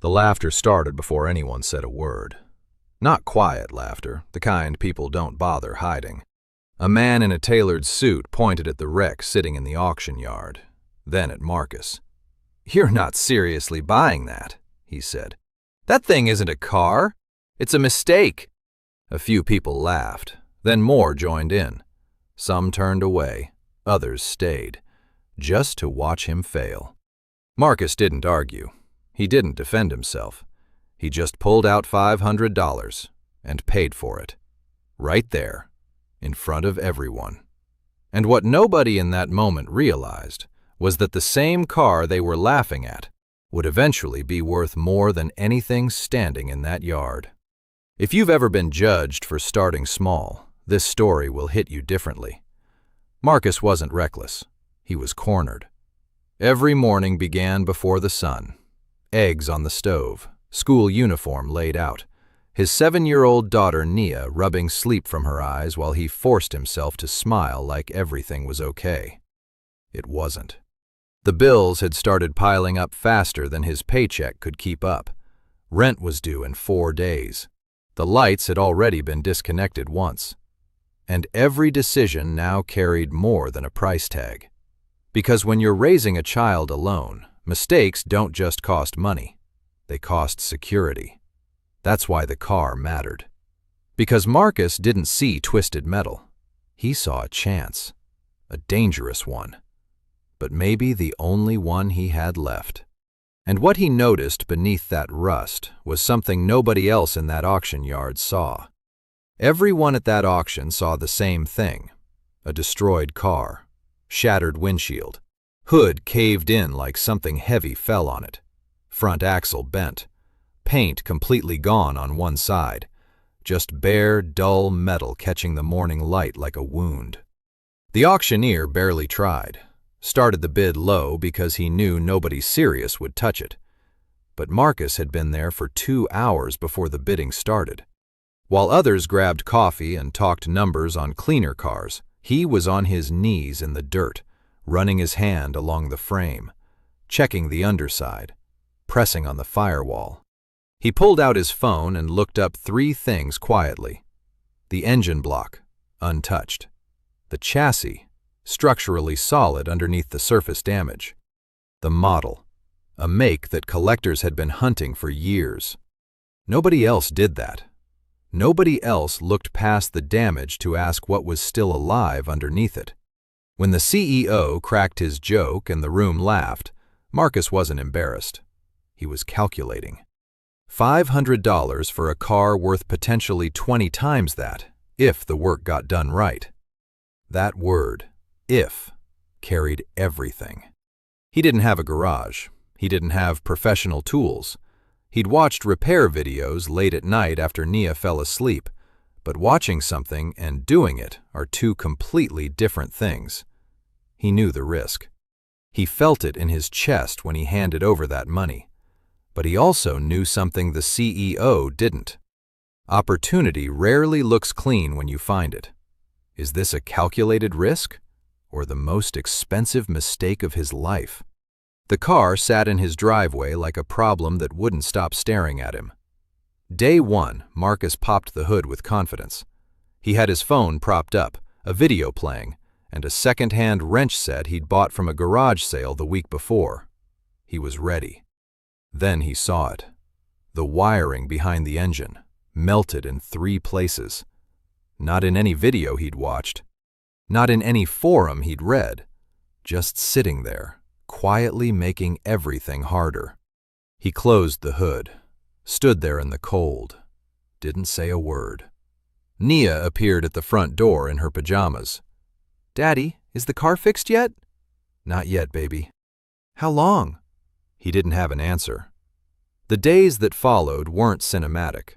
The laughter started before anyone said a word. Not quiet laughter, the kind people don't bother hiding. A man in a tailored suit pointed at the wreck sitting in the auction yard, then at Marcus. "You're not seriously buying that," he said. "That thing isn't a car. It's a mistake." A few people laughed, then more joined in. Some turned away, others stayed, just to watch him fail. Marcus didn't argue. He didn't defend himself. He just pulled out $500 and paid for it. Right there, in front of everyone. And what nobody in that moment realized was that the same car they were laughing at would eventually be worth more than anything standing in that yard. If you've ever been judged for starting small, this story will hit you differently. Marcus wasn't reckless. He was cornered. Every morning began before the sun. Eggs on the stove, school uniform laid out, his 7-year-old daughter Nia rubbing sleep from her eyes while he forced himself to smile like everything was okay. It wasn't. The bills had started piling up faster than his paycheck could keep up. Rent was due in 4 days. The lights had already been disconnected once. And every decision now carried more than a price tag. Because when you're raising a child alone, mistakes don't just cost money. They cost security. That's why the car mattered. Because Marcus didn't see twisted metal. He saw a chance. A dangerous one. But maybe the only one he had left. And what he noticed beneath that rust was something nobody else in that auction yard saw. Everyone at that auction saw the same thing. A destroyed car. Shattered windshield. Hood caved in like something heavy fell on it. Front axle bent. Paint completely gone on one side. Just bare, dull metal catching the morning light like a wound. The auctioneer barely tried. Started the bid low because he knew nobody serious would touch it. But Marcus had been there for 2 hours before the bidding started. While others grabbed coffee and talked numbers on cleaner cars, he was on his knees in the dirt, running his hand along the frame, checking the underside, pressing on the firewall. He pulled out his phone and looked up 3 things quietly. The engine block, untouched. The chassis, structurally solid underneath the surface damage. The model, a make that collectors had been hunting for years. Nobody else did that. Nobody else looked past the damage to ask what was still alive underneath it. When the CEO cracked his joke and the room laughed, Marcus wasn't embarrassed. He was calculating. $500 for a car worth potentially 20 times that, if the work got done right. That word, if, carried everything. He didn't have a garage. He didn't have professional tools. He'd watched repair videos late at night after Nia fell asleep, but watching something and doing it are 2 completely different things. He knew the risk. He felt it in his chest when he handed over that money. But he also knew something the CEO didn't. Opportunity rarely looks clean when you find it. Is this a calculated risk? Or the most expensive mistake of his life? The car sat in his driveway like a problem that wouldn't stop staring at him. Day 1, Marcus popped the hood with confidence. He had his phone propped up, a video playing, and a second-hand wrench set he'd bought from a garage sale the week before. He was ready. Then he saw it. The wiring behind the engine, melted in 3 places. Not in any video he'd watched. Not in any forum he'd read. Just sitting there, quietly making everything harder. He closed the hood, stood there in the cold, didn't say a word. Nia appeared at the front door in her pajamas. "Daddy, is the car fixed yet?" "Not yet, baby." "How long?" He didn't have an answer. The days that followed weren't cinematic.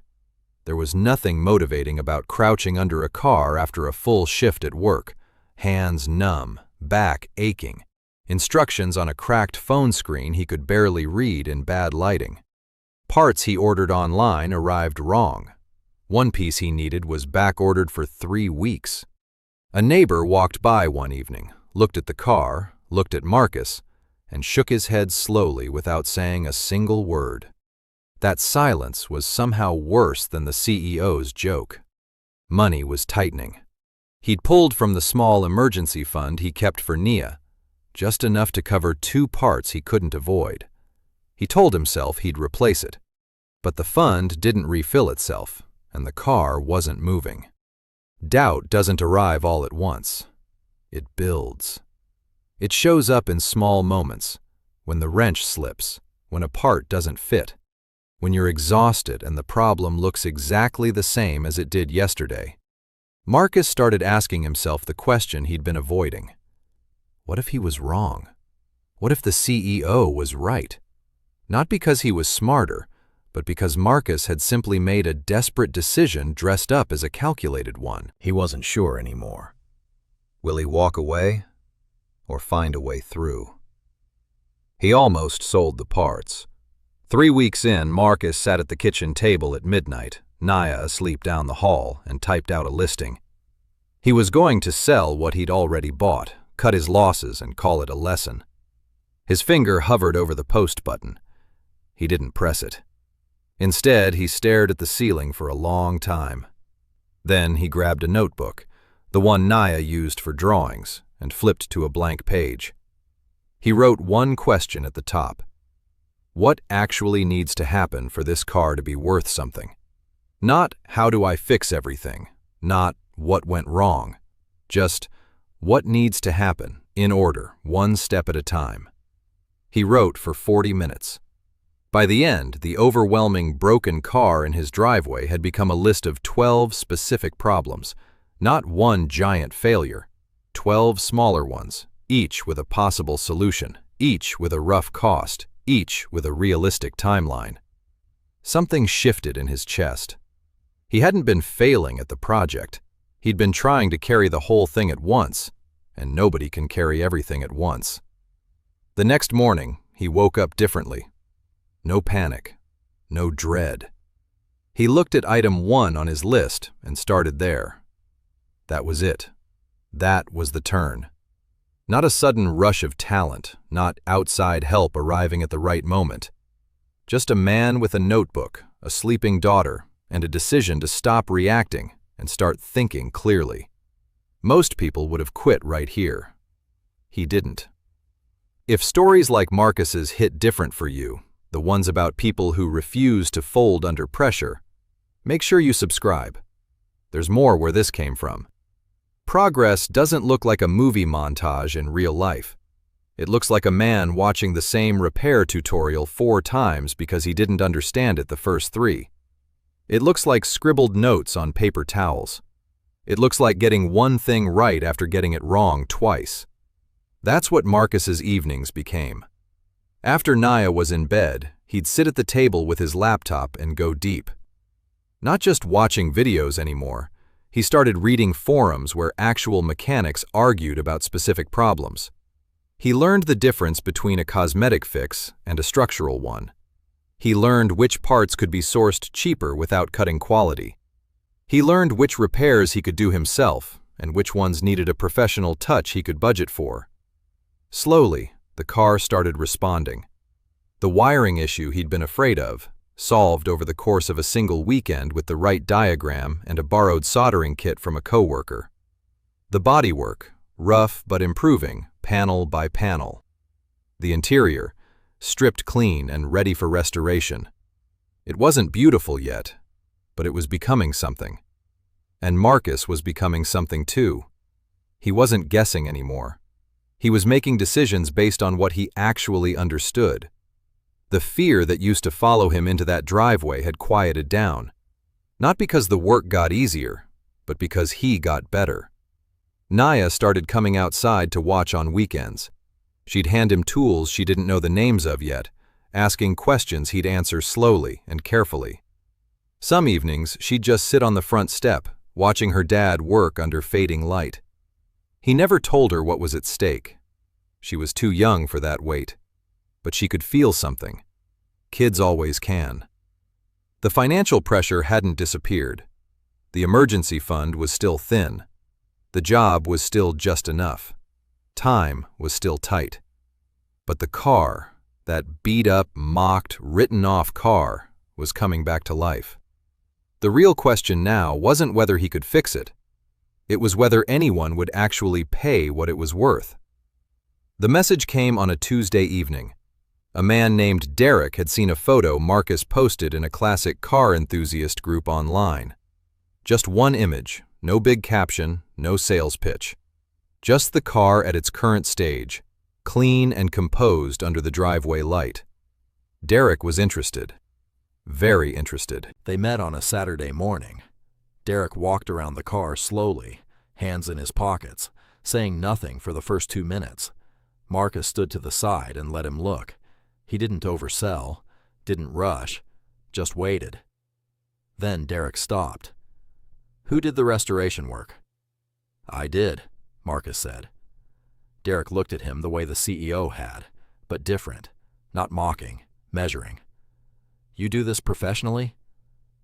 There was nothing motivating about crouching under a car after a full shift at work, hands numb, back aching, instructions on a cracked phone screen he could barely read in bad lighting. Parts he ordered online arrived wrong. One piece he needed was back-ordered for 3 weeks. A neighbor walked by one evening, looked at the car, looked at Marcus, and shook his head slowly without saying a single word. That silence was somehow worse than the CEO's joke. Money was tightening. He'd pulled from the small emergency fund he kept for Nia, just enough to cover 2 parts he couldn't avoid. He told himself he'd replace it. But the fund didn't refill itself, and the car wasn't moving. Doubt doesn't arrive all at once. It builds. It shows up in small moments, when the wrench slips, when a part doesn't fit, when you're exhausted and the problem looks exactly the same as it did yesterday. Marcus started asking himself the question he'd been avoiding. What if he was wrong? What if the CEO was right? Not because he was smarter, but because Marcus had simply made a desperate decision dressed up as a calculated one. He wasn't sure anymore. Will he walk away or find a way through? He almost sold the parts. 3 weeks in, Marcus sat at the kitchen table at midnight, Nia asleep down the hall, and typed out a listing. He was going to sell what he'd already bought, cut his losses, and call it a lesson. His finger hovered over the post button. He didn't press it. Instead, he stared at the ceiling for a long time. Then he grabbed a notebook, the one Nia used for drawings, and flipped to a blank page. He wrote one question at the top. What actually needs to happen for this car to be worth something? Not how do I fix everything, not what went wrong, just what needs to happen, in order, one step at a time. He wrote for 40 minutes. By the end, the overwhelming broken car in his driveway had become a list of 12 specific problems, not one giant failure, 12 smaller ones, each with a possible solution, each with a rough cost, each with a realistic timeline. Something shifted in his chest. He hadn't been failing at the project. He'd been trying to carry the whole thing at once, and nobody can carry everything at once. The next morning, he woke up differently. No panic, no dread. He looked at item 1 on his list and started there. That was it. That was the turn. Not a sudden rush of talent, not outside help arriving at the right moment. Just a man with a notebook, a sleeping daughter, and a decision to stop reacting and start thinking clearly. Most people would have quit right here. He didn't. If stories like Marcus's hit different for you, the ones about people who refuse to fold under pressure, make sure you subscribe. There's more where this came from. Progress doesn't look like a movie montage in real life. It looks like a man watching the same repair tutorial 4 times because he didn't understand it the first 3. It looks like scribbled notes on paper towels. It looks like getting one thing right after getting it wrong twice. That's what Marcus's evenings became. After Nia was in bed, he'd sit at the table with his laptop and go deep. Not just watching videos anymore. He started reading forums where actual mechanics argued about specific problems. He learned the difference between a cosmetic fix and a structural one. He learned which parts could be sourced cheaper without cutting quality. He learned which repairs he could do himself and which ones needed a professional touch he could budget for. Slowly, the car started responding. The wiring issue he'd been afraid of, solved over the course of a single weekend with the right diagram and a borrowed soldering kit from a coworker. The bodywork, rough but improving, panel by panel. The interior, stripped clean and ready for restoration. It wasn't beautiful yet, but it was becoming something. And Marcus was becoming something too. He wasn't guessing anymore. He was making decisions based on what he actually understood. The fear that used to follow him into that driveway had quieted down. Not because the work got easier, but because he got better. Nia started coming outside to watch on weekends. She'd hand him tools she didn't know the names of yet, asking questions he'd answer slowly and carefully. Some evenings, she'd just sit on the front step, watching her dad work under fading light. He never told her what was at stake. She was too young for that weight. But she could feel something. Kids always can. The financial pressure hadn't disappeared. The emergency fund was still thin. The job was still just enough. Time was still tight. But the car, that beat-up, mocked, written-off car, was coming back to life. The real question now wasn't whether he could fix it. It was whether anyone would actually pay what it was worth. The message came on a Tuesday evening. A man named Derek had seen a photo Marcus posted in a classic car enthusiast group online. Just one image, no big caption, no sales pitch. Just the car at its current stage, clean and composed under the driveway light. Derek was interested. Very interested. They met on a Saturday morning. Derek walked around the car slowly, hands in his pockets, saying nothing for the first 2 minutes. Marcus stood to the side and let him look. He didn't oversell, didn't rush, just waited. Then Derek stopped. "Who did the restoration work?" "I did," Marcus said. Derek looked at him the way the CEO had, but different, not mocking, measuring. "You do this professionally?"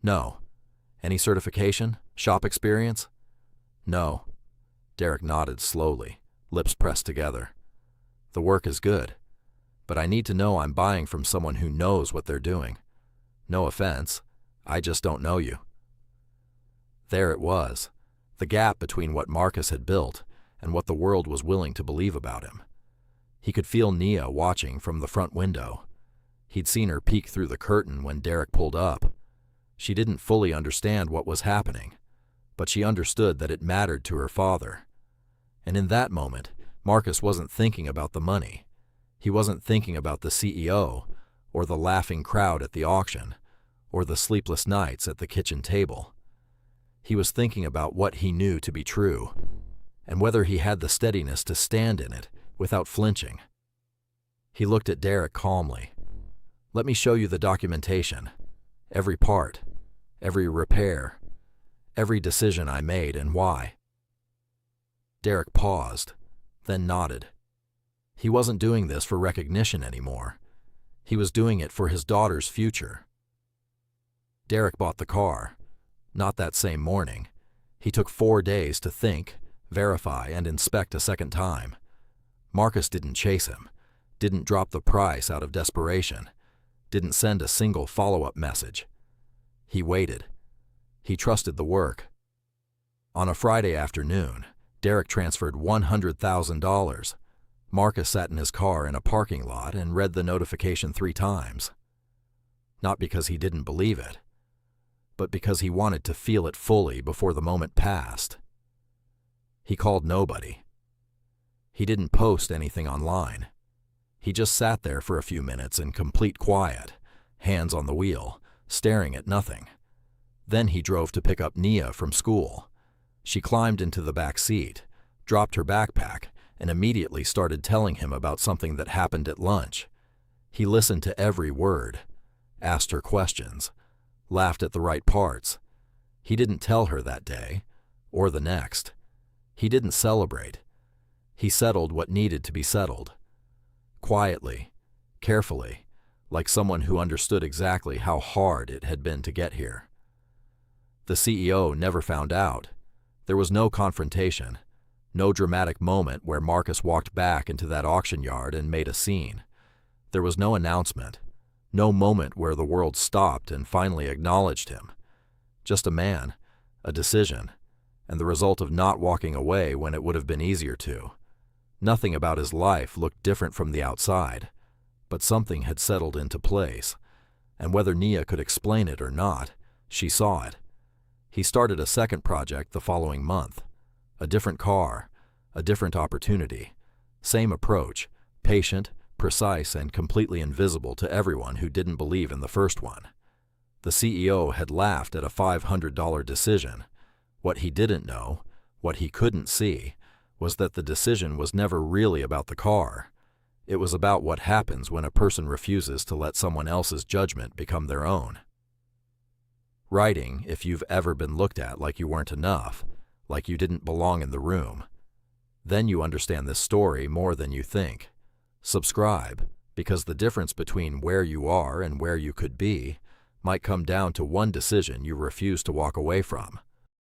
"No." "Any certification? Shop experience?" "No." Derek nodded slowly, lips pressed together. "The work is good, but I need to know I'm buying from someone who knows what they're doing. No offense, I just don't know you." There it was, the gap between what Marcus had built and what the world was willing to believe about him. He could feel Nia watching from the front window. He'd seen her peek through the curtain when Derek pulled up. She didn't fully understand what was happening, but she understood that it mattered to her father. And in that moment, Marcus wasn't thinking about the money. He wasn't thinking about the CEO, or the laughing crowd at the auction, or the sleepless nights at the kitchen table. He was thinking about what he knew to be true, and whether he had the steadiness to stand in it without flinching. He looked at Derek calmly. "Let me show you the documentation. Every part, every repair, every decision I made and why." Derek paused, then nodded. He wasn't doing this for recognition anymore. He was doing it for his daughter's future. Derek bought the car. Not that same morning. He took 4 days to think, verify, and inspect a second time. Marcus didn't chase him, didn't drop the price out of desperation, didn't send a single follow-up message. He waited. He trusted the work. On a Friday afternoon, Derek transferred $100,000. Marcus sat in his car in a parking lot and read the notification 3 times. Not because he didn't believe it, but because he wanted to feel it fully before the moment passed. He called nobody. He didn't post anything online. He just sat there for a few minutes in complete quiet, hands on the wheel, staring at nothing. Then he drove to pick up Nia from school. She climbed into the back seat, dropped her backpack, and immediately started telling him about something that happened at lunch. He listened to every word, asked her questions, laughed at the right parts. He didn't tell her that day, or the next. He didn't celebrate. He settled what needed to be settled. Quietly, carefully, like someone who understood exactly how hard it had been to get here. The CEO never found out. There was no confrontation, no dramatic moment where Marcus walked back into that auction yard and made a scene. There was no announcement, no moment where the world stopped and finally acknowledged him. Just a man, a decision, and the result of not walking away when it would have been easier to. Nothing about his life looked different from the outside, but something had settled into place, and whether Nia could explain it or not, she saw it. He started a second project the following month. A different car, a different opportunity. Same approach, patient, precise, and completely invisible to everyone who didn't believe in the first one. The CEO had laughed at a $500 decision. What he didn't know, what he couldn't see, was that the decision was never really about the car. It was about what happens when a person refuses to let someone else's judgment become their own. Writing, if you've ever been looked at like you weren't enough, like you didn't belong in the room. Then you understand this story more than you think. Subscribe, because the difference between where you are and where you could be might come down to one decision you refuse to walk away from.